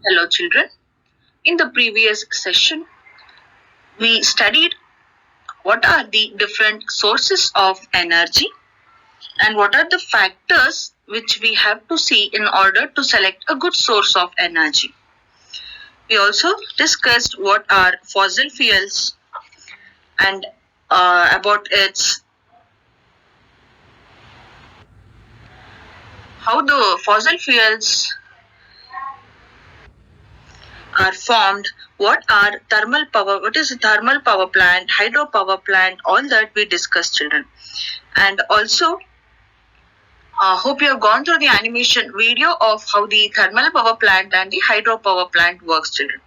Hello, children. In the previous session, we studied what are the different sources of energy and what are the factors which we have to see in order to select a good source of energy. We also discussed what are fossil fuels and about its how the fossil fuels are formed, what are thermal power, what is a thermal power plant, hydropower plant, all that we discussed, children. And also, hope you have gone through the animation video of how the thermal power plant and the hydropower plant works, children.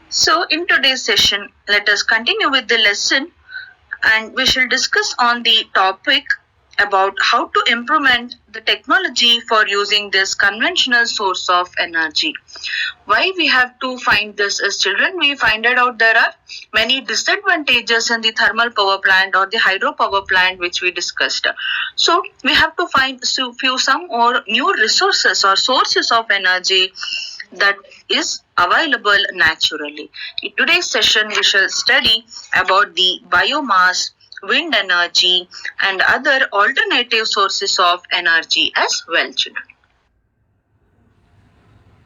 So, in today's session, let us continue with the lesson and we shall discuss on the topic about how to implement the technology for using this conventional source of energy. Why we have to find this as children? We find it out there are many disadvantages in the thermal power plant or the hydropower plant which we discussed. So we have to find some more new resources or sources of energy that is available naturally. In today's session, we shall study about the biomass, wind energy, and other alternative sources of energy as well, children.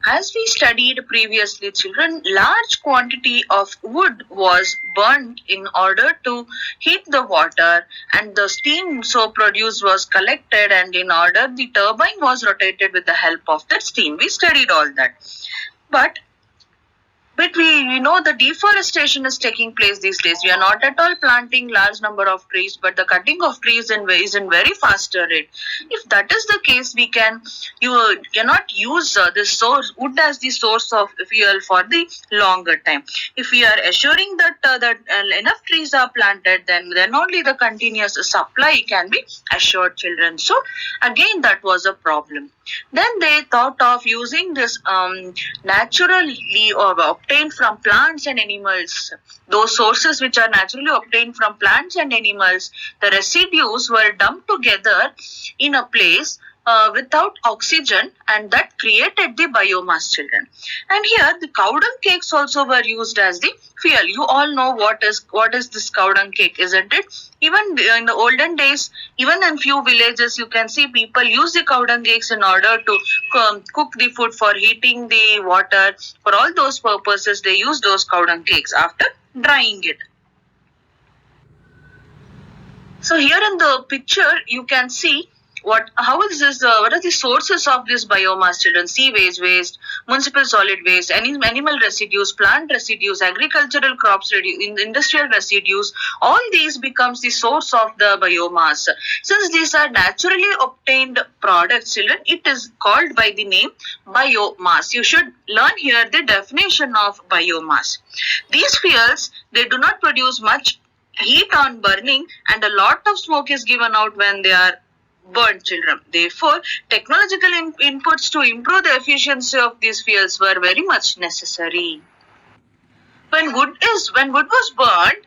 As we studied previously, children, large quantity of wood was burned in order to heat the water, and the steam so produced was collected, and in order the turbine was rotated with the help of that steam. We studied all that. But we know the deforestation is taking place these days. We are not at all planting large number of trees, but the cutting of trees is in very faster rate. If that is the case, you cannot use this source wood as the source of fuel for the longer time. If we are assuring that enough trees are planted, then only the continuous supply can be assured, children. So again, that was a problem. Then they thought of using this naturally obtained from plants and animals. Those sources which are naturally obtained from plants and animals, the residues were dumped together in a place without oxygen, and that created the biomass, children. And here the cow dung cakes also were used as the fuel. You all know what is this cow dung cake, isn't it? Even in the olden days, even in few villages, you can see people use the cow dung cakes in order to cook the food, for heating the water. For all those purposes, they use those cow dung cakes after drying it. So here in the picture, you can see what are the sources of this biomass, children? Sewage waste, municipal solid waste, animal residues, plant residues, agricultural crops, industrial residues. All these becomes the source of the biomass. Since these are naturally obtained products, children, it is called by the name biomass. You should learn here the definition of biomass. These fuels, they do not produce much heat on burning, and a lot of smoke is given out when they are burned, children. Therefore, technological inputs to improve the efficiency of these fuels were very much necessary. When wood was burned,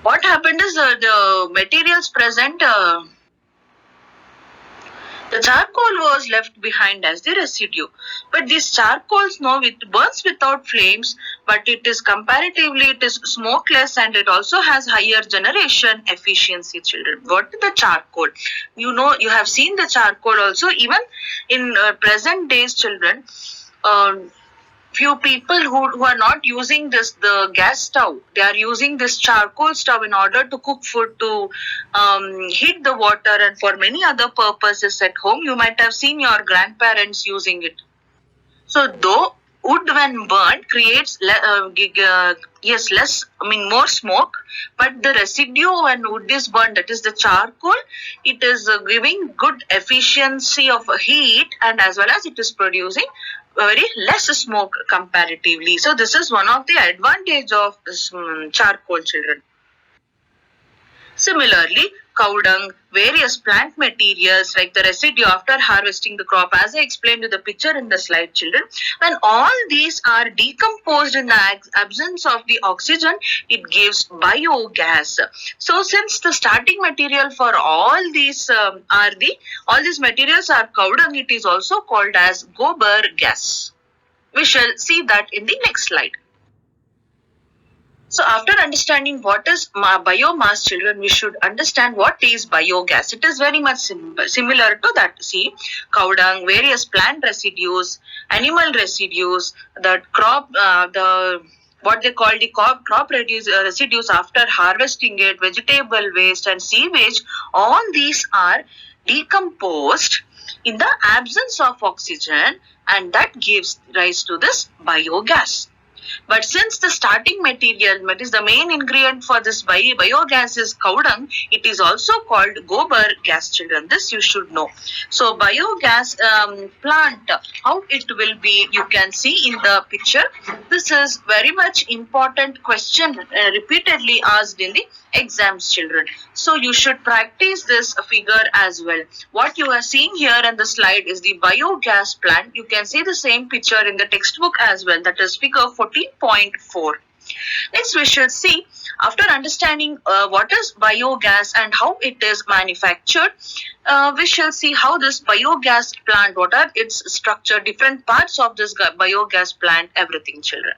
what happened is the materials present. The charcoal was left behind as the residue. But this charcoal it burns without flames, but it is smokeless, and it also has higher generation efficiency, children. What is the charcoal? You have seen the charcoal also, even in present days, children. Few people who are not using the gas stove, they are using this charcoal stove in order to cook food, to heat the water, and for many other purposes at home. You might have seen your grandparents using it. So though wood when burned creates more smoke, but the residue when wood is burned, that is the charcoal, it is giving good efficiency of heat, and as well as it is producing very less smoke comparatively. So this is one of the advantage of this charcoal, children. Similarly, cow dung, various plant materials like the residue after harvesting the crop, as I explained in the picture in the slide, children. When all these are decomposed in the absence of the oxygen, it gives biogas. So since the starting material for all these materials are cow dung, it is also called as gobar gas. We shall see that in the next slide. So after understanding what is biomass, children, we should understand what is biogas. It is very much similar to that. See, cow dung, various plant residues, animal residues, the crop, what they call the crop residues after harvesting it, vegetable waste and sewage, all these are decomposed in the absence of oxygen, and that gives rise to this biogas. But since the starting material, that is the main ingredient for this biogas is cow dung, it is also called gobar gas, children. This you should know. So biogas plant, how it will be, you can see in the picture. This is very much important question repeatedly asked in the exams, children. So you should practice this figure as well. What you are seeing here in the slide is the biogas plant. You can see the same picture in the textbook as well. That is figure 14.4. Next we shall see, after understanding what is biogas and how it is manufactured, we shall see how this biogas plant, what are its structure, different parts of this biogas plant, everything, children.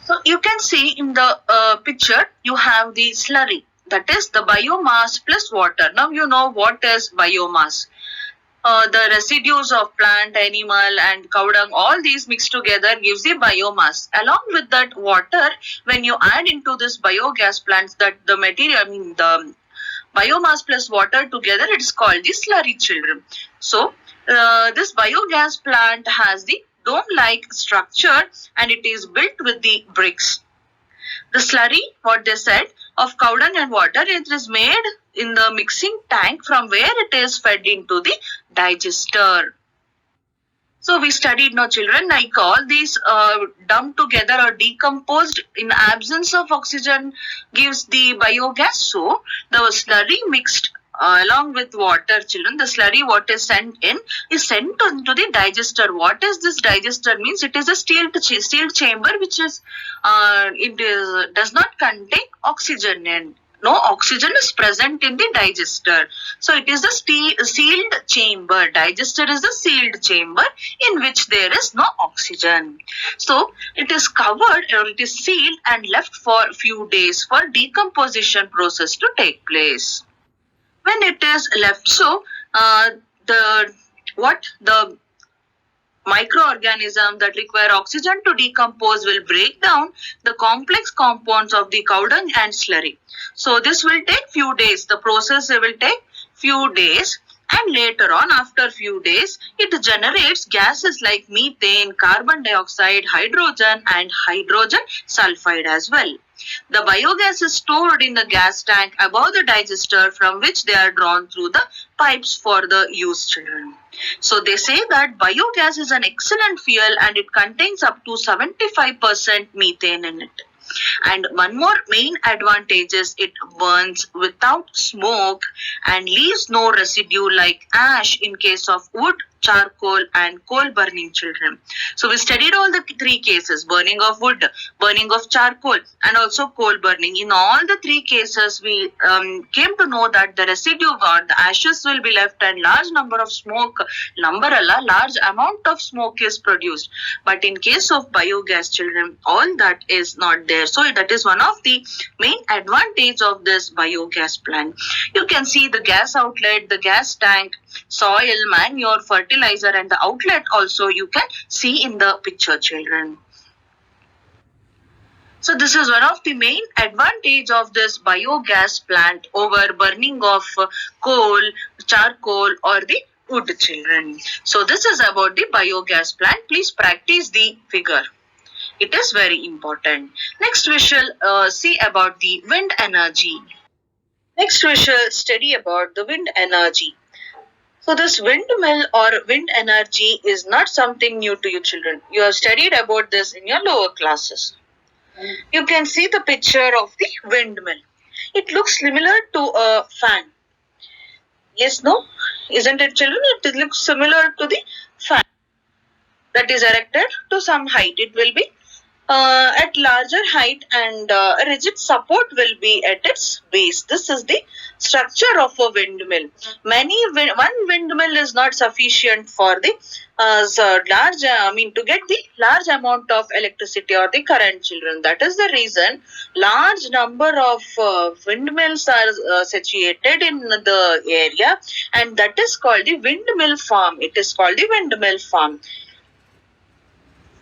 So you can see in the picture, you have the slurry, that is the biomass plus water. Now you know what is biomass. The residues of plant, animal and cow dung, all these mixed together gives the biomass. Along with that water, when you add into this biogas plants, that the material, the biomass plus water together, it is called the slurry, children. So this biogas plant has the dome-like structure and it is built with the bricks. The slurry, what they said, of cow dung and water, it is made in the mixing tank from where it is fed into the digester. So we studied now, children, like all these dumped together or decomposed in absence of oxygen gives the biogas. So the slurry mixed along with water, children, the slurry what is sent in is sent into the digester. What is this digester means? It is a steel chamber which is does not contain oxygen, and no oxygen is present in the digester. So it is the sealed chamber. Digester is the sealed chamber in which there is no oxygen. So it is covered or it is sealed and left for a few days for decomposition process to take place. When it is left, so the microorganisms that require oxygen to decompose will break down the complex compounds of the cow dung and slurry. So this will take few days. The process will take few days, and later on, after few days, it generates gases like methane, carbon dioxide, hydrogen and hydrogen sulfide as well. The biogas is stored in the gas tank above the digester, from which they are drawn through the pipes for the use, children. So they say that biogas is an excellent fuel and it contains up to 75% methane in it. And one more main advantage is it burns without smoke and leaves no residue like ash in case of wood, charcoal and coal burning, children. So we studied all the three cases: burning of wood, burning of charcoal and also coal burning. In all the three cases, we came to know that the residue or the ashes will be left and large amount of smoke is produced. But in case of biogas, children, all that is not there. So that is one of the main advantage of this biogas plant. You can see the gas outlet, the gas tank, soil, manure, fertilizer and the outlet also you can see in the picture, children. So this is one of the main advantage of this biogas plant over burning of coal, charcoal or the wood, children. So this is about the biogas plant. Please practice the figure. It is very important. Next we shall see about the wind energy. Next we shall study about the wind energy. So this windmill or wind energy is not something new to you, children. You have studied about this in your lower classes. You can see the picture of the windmill. It looks similar to a fan. Yes, no? Isn't it, children? It looks similar to the fan that is erected to some height. It will be at larger height, and a rigid support will be at its base. This is the structure of a windmill. One windmill is not sufficient for the to get the large amount of electricity or the current, children. That is the reason large number of windmills are situated in the area, and that is called the windmill farm. It is called the windmill farm.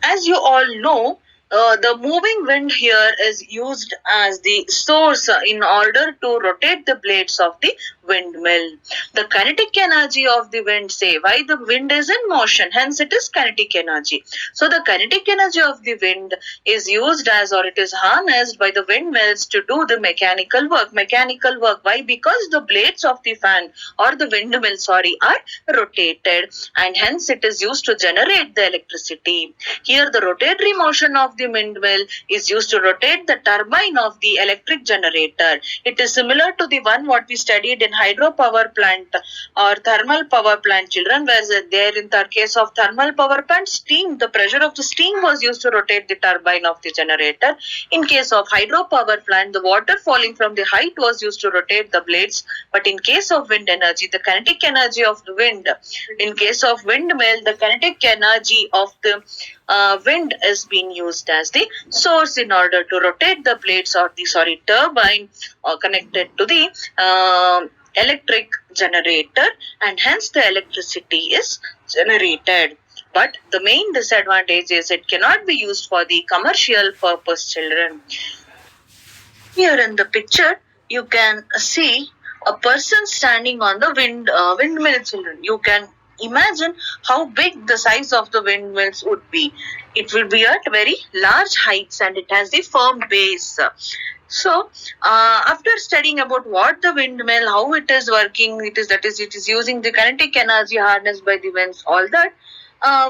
As you all know, the moving wind here is used as the source in order to rotate the blades of the windmill. The kinetic energy of the wind, say, why the wind is in motion, hence it is kinetic energy. So the kinetic energy of the wind is used as, or it is harnessed by the windmills to do the mechanical work. Mechanical work, why? Because the blades of the fan or the windmill, are rotated, and hence it is used to generate the electricity. Here the rotatory motion of the windmill is used to rotate the turbine of the electric generator. It is similar to the one what we studied in hydropower plant or thermal power plant, children, whereas there in the case of thermal power plant, steam, the pressure of the steam was used to rotate the turbine of the generator. In case of hydropower plant, the water falling from the height was used to rotate the blades. But in case of wind energy, the kinetic energy of the wind, in case of windmill, the kinetic energy of the wind is being used as the source in order to rotate the blades or the turbine connected to the electric generator, and hence the electricity is generated. But the main disadvantage is it cannot be used for the commercial purpose, children. Here in the picture, you can see a person standing on the windmill, children. You can imagine how big the size of the windmills would be. It will be at very large heights, and it has the firm base. So, after studying about what the windmill, how it is working, it is using the kinetic energy harnessed by the winds, all that.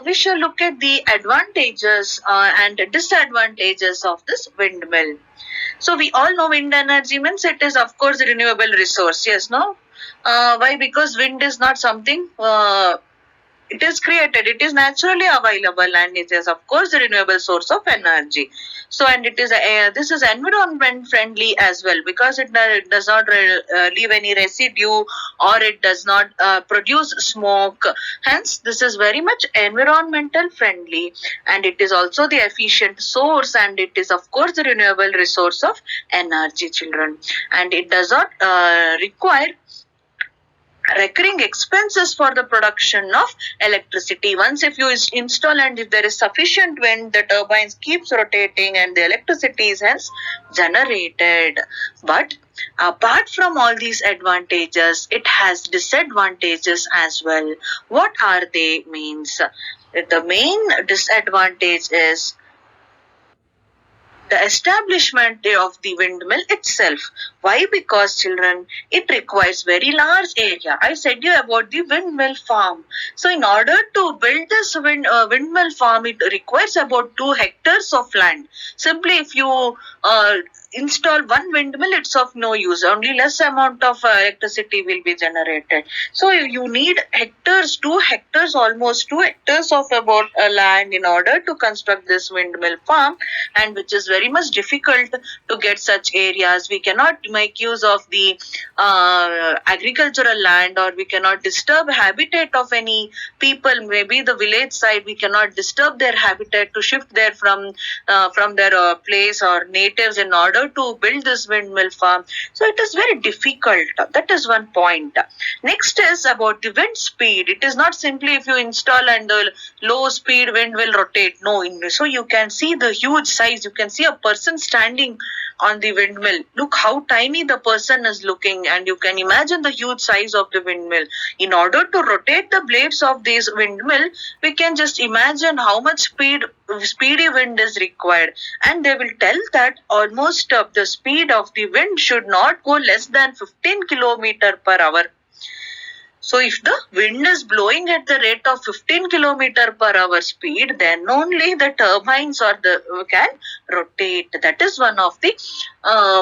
We shall look at the advantages and disadvantages of this windmill. So we all know wind energy means it is, of course, a renewable resource. Yes, no? Why? Because wind is not something it is created, it is naturally available, and it is, of course, a renewable source of energy. So, and it is this is environment friendly as well, because it does not leave any residue, or it does not produce smoke. Hence, this is very much environmental friendly, and it is also the efficient source, and it is, of course, the renewable resource of energy, children. And it does not require recurring expenses for the production of electricity. Once if you install, and if there is sufficient wind, the turbines keeps rotating and the electricity is hence generated. But apart from all these advantages, it has disadvantages as well. What are they? Means the main disadvantage is the establishment of the windmill itself. Why? Because, children, it requires very large area. I said you about the windmill farm. So in order to build this windmill farm, it requires about 2 hectares of land. Simply if you install one windmill, it's of no use. Only less amount of electricity will be generated. So you need hectares, 2 hectares, almost 2 hectares of about land in order to construct this windmill farm, and which is very much difficult to get such areas. We cannot make use of the agricultural land, or we cannot disturb habitat of any people. Maybe the village side, we cannot disturb their habitat to shift there from their place or natives in order to build this windmill farm. So it is very difficult. That is one point. Next is about the wind speed. It is not simply if you install and the low speed wind will rotate. No. So you can see the huge size. You can see a person standing on the windmill. Look how tiny the person is looking, and you can imagine the huge size of the windmill. In order to rotate the blades of this windmill, we can just imagine how much speedy wind is required, and they will tell that almost the speed of the wind should not go less than 15 km per hour. So if the wind is blowing at the rate of 15 kilometer per hour speed, then only the turbines or the can rotate. That is one of the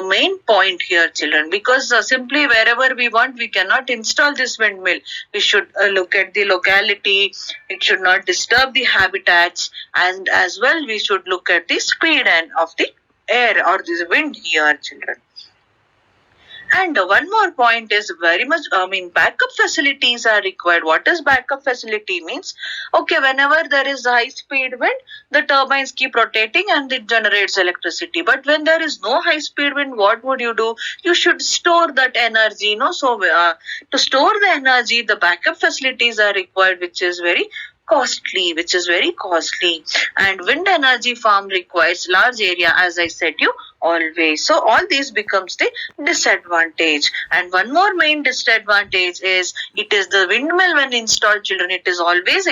main point here, children. Because simply wherever we want, we cannot install this windmill. We should look at the locality. It should not disturb the habitats, and as well we should look at the speed and of the air or the wind here, children. And one more point is very much, backup facilities are required. What does backup facility means? Okay, whenever there is a high speed wind, the turbines keep rotating and it generates electricity. But when there is no high speed wind, what would you do? You should store that energy, So, to store the energy, the backup facilities are required, which is very costly. And wind energy farm requires large area, as I said you always. So all these becomes the disadvantage. And one more main disadvantage is, it is the windmill when installed, children, it is always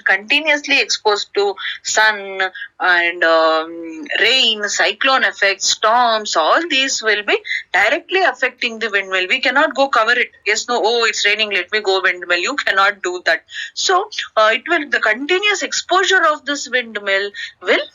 continuously exposed to sun and rain, cyclone effects, storms. All these will be directly affecting the windmill. We cannot go cover it. Yes, no, oh, it's raining, let me go windmill. You cannot do that. So the continuous exposure of this windmill will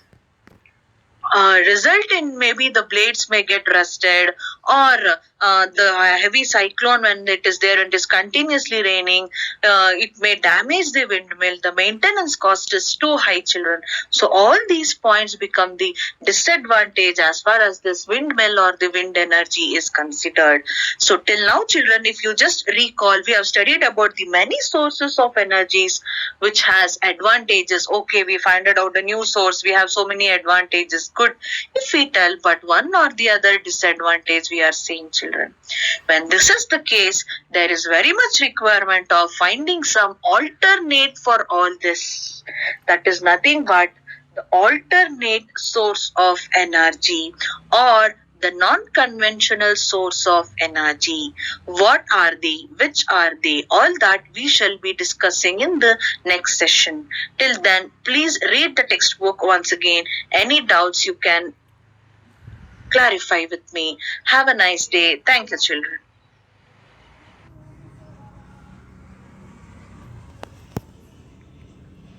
result in maybe the blades may get rusted, or the heavy cyclone when it is there and is continuously raining, it may damage the windmill. The maintenance cost is too high, children. So all these points become the disadvantage as far as this windmill or the wind energy is considered. So till now, children, if you just recall, we have studied about the many sources of energies which has advantages. Okay, we find out a new source, we have so many advantages. Good. If we tell, but one or the other disadvantage we are seeing, children. When this is the case, there is very much requirement of finding some alternate for all this. That is nothing but the alternate source of energy, or the non-conventional source of energy. What are they? Which are they? All that we shall be discussing in the next session. Till then, please read the textbook once again. Any doubts you can clarify with me. Have a nice day. Thank you, children.